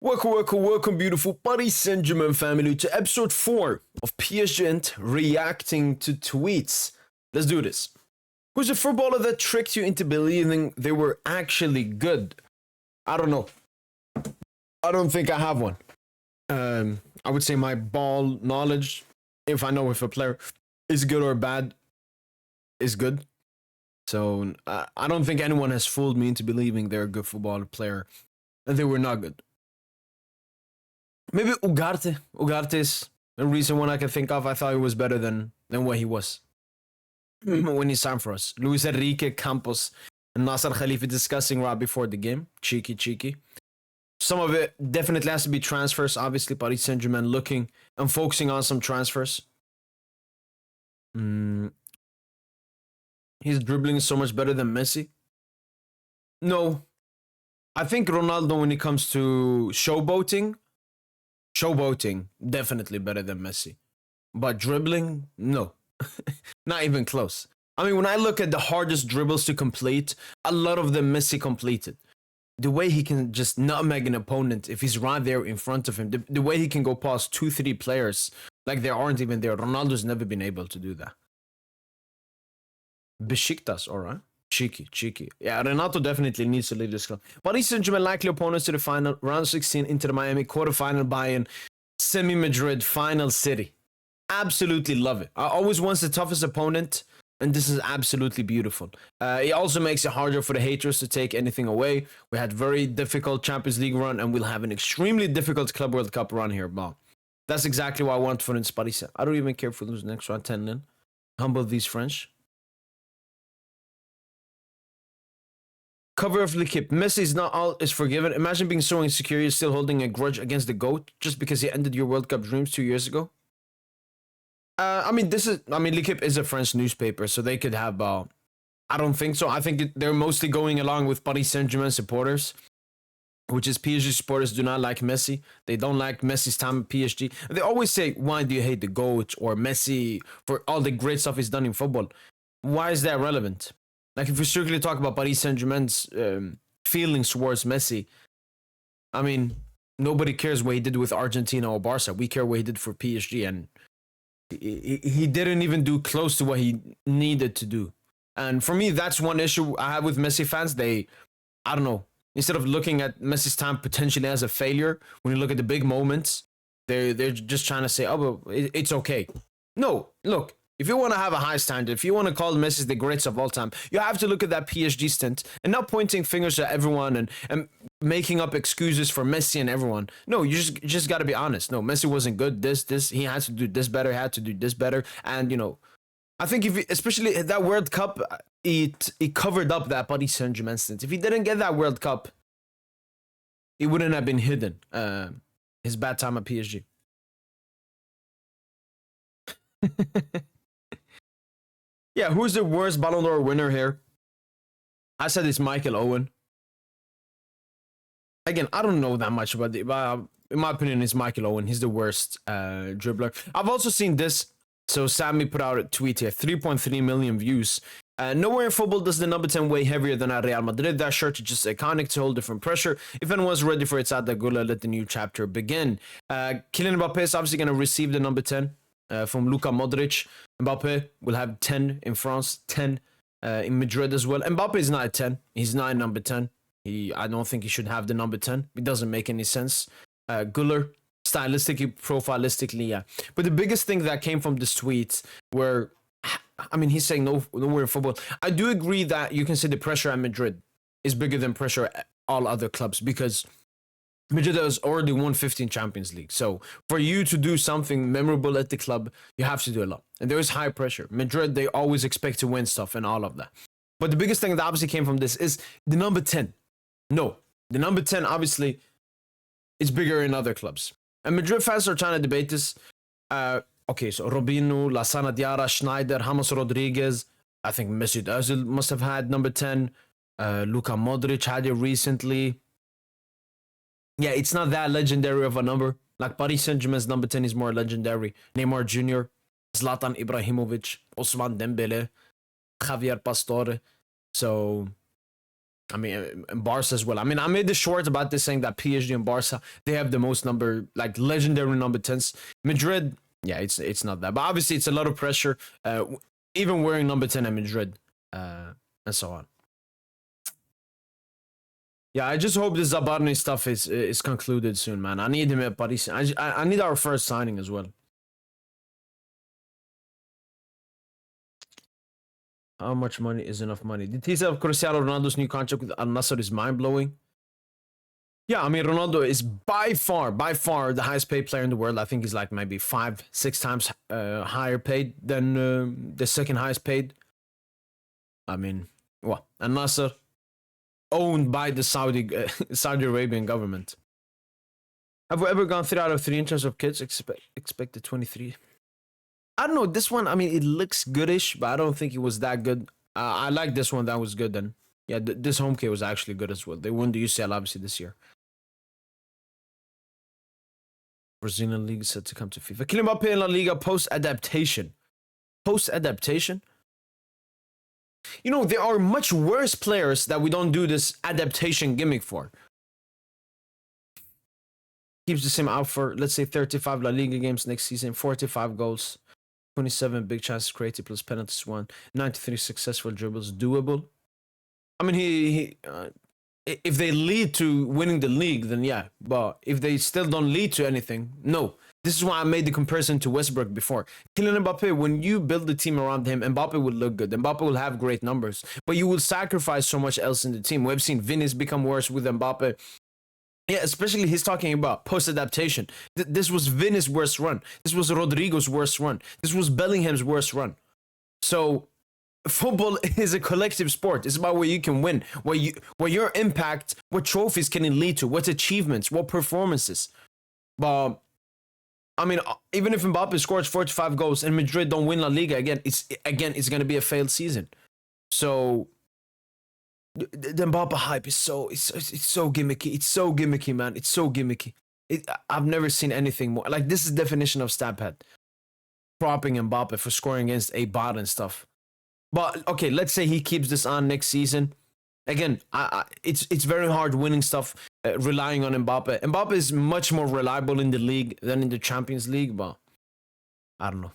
Welcome, beautiful Paris Saint-Germain family, to episode 4 of PSGINT reacting to tweets. Let's do this. Who's a footballer that tricked you into believing they were actually good? I don't know. I don't think I have one. I would say my ball knowledge, if I know if a player is good or bad, is good. So I don't think anyone has fooled me into believing they're a good football player and they were not good. Maybe Ugarte. Ugarte is the recent one I can think of. I thought he was better than what he was when he signed for us. Luis Enrique, Campos, and Nasser Khalifi discussing right before the game. Cheeky. Some of it definitely has to be transfers. Obviously, Paris Saint-Germain looking and focusing on some transfers. His dribbling is so much better than Messi. No. I think Ronaldo, when it comes to showboating, definitely better than Messi. But dribbling, no. Not even close. I mean, when I look at the hardest dribbles to complete, a lot of them Messi completed. The way he can just nutmeg an opponent if he's right there in front of him. The way he can go past 2-3 players like they aren't even there. Ronaldo's never been able to do that. Besiktas, alright. Cheeky. Yeah, Renato definitely needs to leave this club. Paris Saint-Germain likely opponents to the final, round 16, Inter Miami, quarterfinal Bayern, semi-Madrid, final City. Absolutely love it. I always want the toughest opponent, and this is absolutely beautiful. It also makes it harder for the haters to take anything away. We had very difficult Champions League run, and we'll have an extremely difficult Club World Cup run here, but that's exactly what I want for Paris. I don't even care if we lose the next round 10-0. Humble these French. Cover of L'Equipe. Messi is not all is forgiven. Imagine being so insecure you're still holding a grudge against the GOAT just because he ended your World Cup dreams 2 years ago. L'Equipe is a French newspaper, so they could have, I don't think so. I think they're mostly going along with Paris Saint-Germain supporters, which is PSG supporters do not like Messi. They don't like Messi's time at PSG. They always say, why do you hate the GOAT or Messi for all the great stuff he's done in football? Why is that relevant? Like, if we strictly talk about Paris Saint-Germain's feelings towards Messi, I mean, nobody cares what he did with Argentina or Barca. We care what he did for PSG, and he didn't even do close to what he needed to do. And for me, that's one issue I have with Messi fans. I don't know, instead of looking at Messi's time potentially as a failure, when you look at the big moments, they're just trying to say, oh, but it's okay. No, look. If you want to have a high standard, if you want to call Messi the greatest of all time, you have to look at that PSG stint and not pointing fingers at everyone and making up excuses for Messi and everyone. No, you just got to be honest. No, Messi wasn't good. He had to do this better, had to do this better. And, I think especially that World Cup, it covered up that Paris Saint-Germain stint. If he didn't get that World Cup, it wouldn't have been hidden, his bad time at PSG. Yeah, who's the worst Ballon d'Or winner here? I said it's Michael Owen. Again, I don't know that much about it, but in my opinion, it's Michael Owen. He's the worst dribbler. I've also seen this. So Sammy put out a tweet here, 3.3 million views. Nowhere in football does the number 10 weigh heavier than at Real Madrid. That shirt is just iconic to hold different pressure. If anyone's ready for it, Sada Gula, let the new chapter begin. Kylian Mbappe is obviously going to receive the number 10. From Luka Modric. Mbappe will have 10 in France, 10 in Madrid as well. Mbappe is not a 10. He's not a number 10. I don't think he should have the number 10. It doesn't make any sense. Güler, stylistically, profilistically, yeah. But the biggest thing that came from this tweet were, he's saying nowhere in football. I do agree that you can say the pressure at Madrid is bigger than pressure at all other clubs because Madrid has already won 15 Champions League. So for you to do something memorable at the club, you have to do a lot. And there is high pressure. Madrid, they always expect to win stuff and all of that. But the biggest thing that obviously came from this is the number 10. No, the number 10 obviously is bigger in other clubs. And Madrid fans are trying to debate this. Okay, so Robinho, Lassana Diarra, Schneider, James Rodriguez. I think Mesut Özil must have had number 10. Luka Modric had it recently. Yeah, it's not that legendary of a number. Like Paris Saint-Germain's number 10 is more legendary. Neymar Jr., Zlatan Ibrahimovic, Ousmane Dembele, Javier Pastore. So I mean, and Barca as well. I mean, I made the short about this saying that PSG and Barca, they have the most legendary number 10s. Madrid, yeah, it's not that. But obviously, it's a lot of pressure, even wearing number 10 at Madrid, and so on. Yeah, I just hope the Zabarny stuff is concluded soon, man. I need him at Paris. I need our first signing as well. How much money is enough money? The teaser of Cristiano Ronaldo's new contract with Al Nassr is mind blowing. Yeah, I mean Ronaldo is by far the highest paid player in the world. I think he's like maybe 5-6 times higher paid than the second highest paid. I mean, what? Al Nassr, owned by the Saudi Arabian government. Have we ever gone 3 out of 3 in terms of kids? Expected 23. I don't know, this one, I mean, it looks goodish, but I don't think it was that good. I like this one, that was good then. Yeah, this home kit was actually good as well. They won the UCL, obviously, this year. Brazilian League set to come to FIFA. Kylian Mbappe in La Liga post-adaptation. Post-adaptation? You know, there are much worse players that we don't do this adaptation gimmick for. Keeps the same out for, let's say, 35 La Liga games next season, 45 goals. 27 big chances created plus penalties won. 93 successful dribbles. Doable. I mean, if they lead to winning the league, then yeah. But if they still don't lead to anything, no. This is why I made the comparison to Westbrook before. Kylian Mbappe, when you build the team around him, Mbappe will look good. Mbappe will have great numbers. But you will sacrifice so much else in the team. We've seen Vinny's become worse with Mbappe. Yeah, especially he's talking about post-adaptation. This was Vinny's worst run. This was Rodrigo's worst run. This was Bellingham's worst run. So, football is a collective sport. It's about where you can win, where your impact, what trophies can it lead to, what achievements, what performances. But, I mean, even if Mbappe scores 45 goals and Madrid don't win La Liga again, it's going to be a failed season. So, the Mbappe hype is so gimmicky. It's so gimmicky, man. It's so gimmicky. I've never seen anything more. Like, this is the definition of stabhead. Propping Mbappe for scoring against a bot and stuff. But, okay, let's say he keeps this on next season. Again, it's very hard winning stuff, relying on Mbappe. Mbappe is much more reliable in the league than in the Champions League, but I don't know.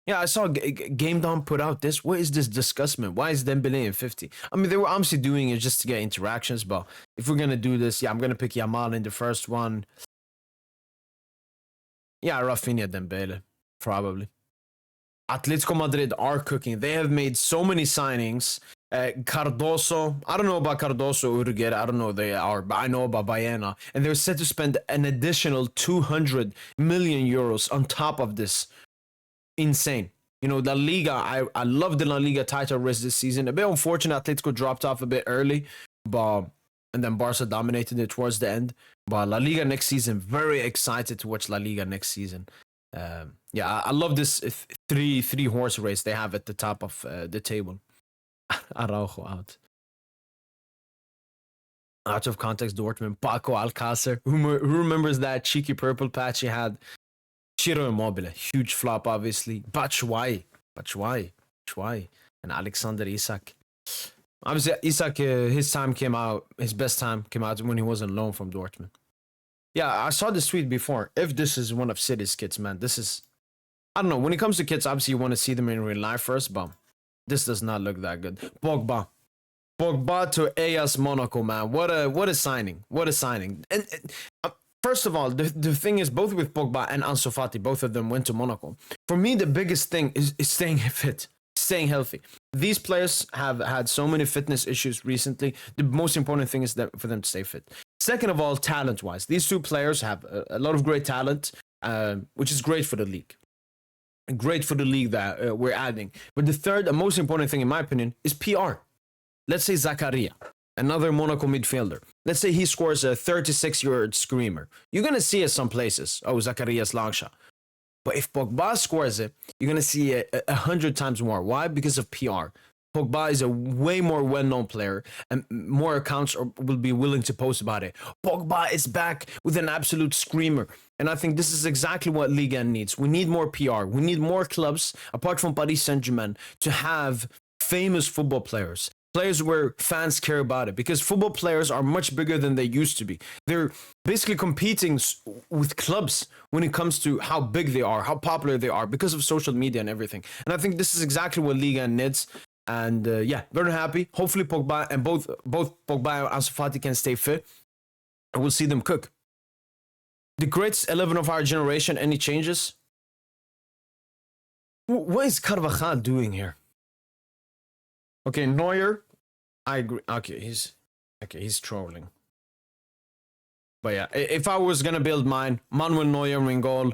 Yeah, I saw Game Dawn put out this. What is this disgustment? Why is Dembele in 50? I mean, they were obviously doing it just to get interactions, but if we're going to do this, yeah, I'm going to pick Yamal in the first one. Yeah, Rafinha, Dembele, probably. Atletico Madrid are cooking. They have made so many signings. Cardoso, I don't know about Cardoso, Urguer, I don't know they are, but I know about Baena. And they're set to spend an additional 200 million euros on top of this. Insane. You know, La Liga, I love the La Liga title race this season. A bit unfortunate, Atletico dropped off a bit early, and then Barca dominated it towards the end. But La Liga next season, very excited to watch La Liga next season. Yeah, I love this three horse race they have at the top of the table. Araujo out. Out of context, Dortmund, Paco Alcácer. Who remembers that cheeky purple patch he had? Ciro Immobile, huge flop, obviously. Batshuayi, and Alexander Isak. Obviously, Isak, his best time came out when he was on loan from Dortmund. Yeah, I saw this tweet before. If this is one of City's kits, man, this is... I don't know, when it comes to kits, obviously you want to see them in real life first, but this does not look that good. Pogba to AS Monaco, man. What a signing. What a signing. And first of all, the thing is, both with Pogba and Ansu Fati, both of them went to Monaco. For me, the biggest thing is staying fit, staying healthy. These players have had so many fitness issues recently. The most important thing is for them to stay fit. Second of all, talent-wise, these two players have a lot of great talent, which is great for the league. Great for the league that we're adding. But the third and most important thing, in my opinion, is PR. Let's say Zakaria, another Monaco midfielder. Let's say he scores a 36-yard screamer. You're going to see it some places. Oh, Zakaria's long shot. But if Pogba scores it, you're going to see it 100 times more. Why? Because of PR. Pogba is a way more well-known player, and more accounts will be willing to post about it. Pogba is back with an absolute screamer. And I think this is exactly what Liga needs. We need more PR. We need more clubs, apart from Paris Saint-Germain, to have famous football players. players where fans care about it, because football players are much bigger than they used to be. They're basically competing with clubs when it comes to how big they are, how popular they are, because of social media and everything. And I think this is exactly what Liga needs. And yeah, very happy. Hopefully Pogba and both Pogba and Ansu Fati can stay fit, and we'll see them cook. The greatest 11 of our generation. Any changes? What is Carvajal doing here? Okay, Neuer. I agree. Okay, he's trolling. But yeah, if I was gonna build mine, Manuel Neuer in goal,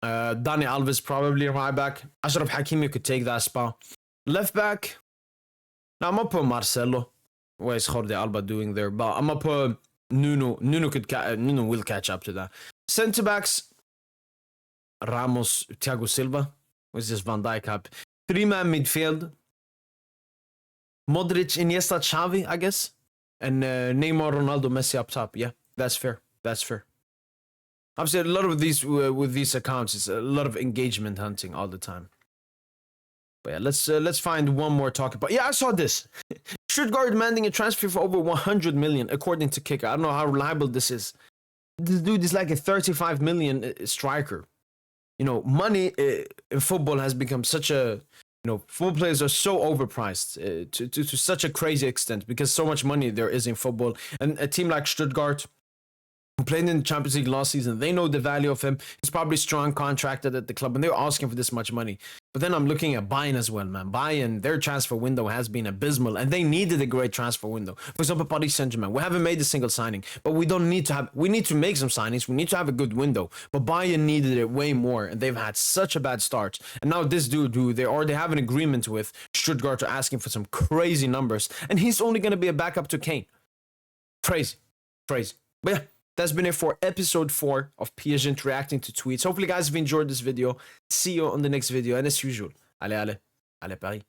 Dani Alves probably right back. Ashraf Hakimi could take that spot. Left back. Now I'm gonna put Marcelo. What is Jordi Alba doing there? But I'm gonna put Nuno. Nuno will catch up to that. Centre backs. Ramos, Thiago Silva. What's this Van Dijk up? 3-man midfield. Modric, Iniesta, Xavi, I guess. And Neymar, Ronaldo, Messi up top. Yeah, that's fair. That's fair. I've said a lot of these with these accounts. It's a lot of engagement hunting all the time. But yeah, let's find one more talk about. Yeah, I saw this. Stuttgart demanding a transfer for over 100 million, according to Kicker. I don't know how reliable this is. This dude is like a 35 million striker. You know, money in football has become such a, you know, football players are so overpriced to such a crazy extent, because so much money there is in football. And a team like Stuttgart, who played in the Champions League last season, they know the value of him. He's probably strong contracted at the club, and they're asking for this much money. But then I'm looking at Bayern as well, man. Bayern, their transfer window has been abysmal, and they needed a great transfer window. For example, Paris Saint-Germain, we haven't made a single signing, but we need to make some signings. We need to have a good window. But Bayern needed it way more, and they've had such a bad start. And now this dude, who they already have an agreement with, Stuttgart are asking for some crazy numbers, and he's only going to be a backup to Kane. Crazy. But yeah. That's been it for episode 4 of PSGINT reacting to tweets. Hopefully, guys, have enjoyed this video. See you on the next video. And as usual, allez, Paris.